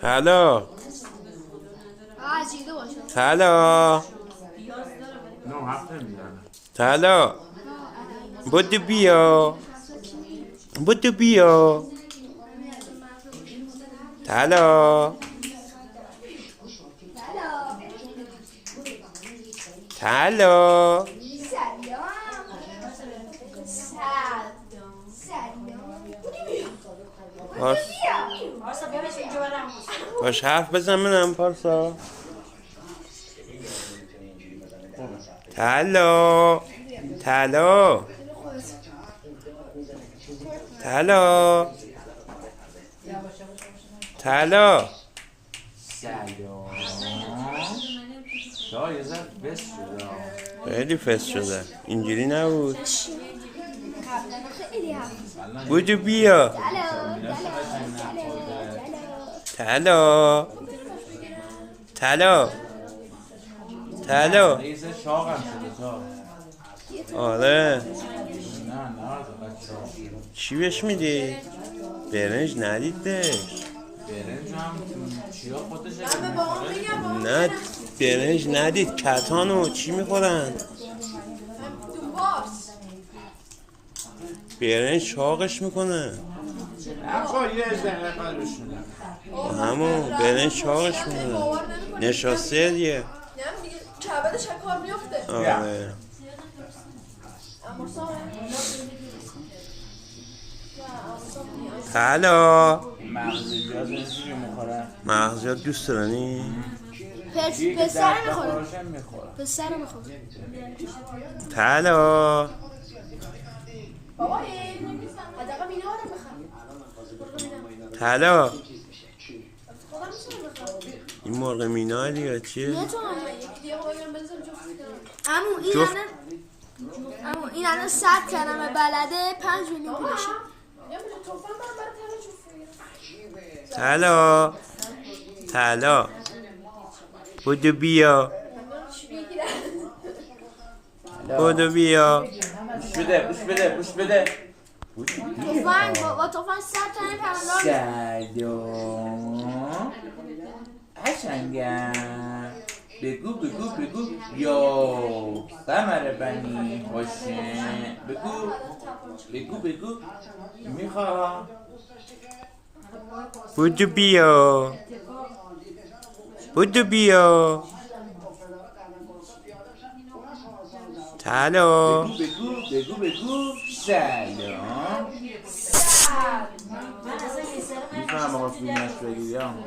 طلا طلا طلا بدو بیا بدو بیا طلا طلا باش حرف بزن منم پارسا. طلا طلا طلا طلا خیلی فست شده اینجوری نبود. بودو بیا طلا طلا طلا. آره چی بهش میدی؟ برنج ندید بهش. برنج هم چیا خودشه؟ نه برنج ندید. کتانو چی میخورن؟ برنج چاقش میکنه. همون برنج چاقش میکنه. نشاسته دیگه. کبدش کار میفته. آره طلا مغزیات دوست دارنی؟ پسر میخوره. طلا بابا حداقل مینا رو بخر. طلا این مرغ مینا دیگه چیه؟ امو این الان 100 کلمه بلده 5 میلیون پولشه. طلا طلا بودو بیا بودو بیا. بوش بده توفنگ با توفنگ 100 کلمه پرندار. سلام قشنگم. بگو یا قمر بنی خوشه. بگو میخوام. بودو بیا بودو بیا طلا بگو سلام. میفهم آقا فیلمش بگو یا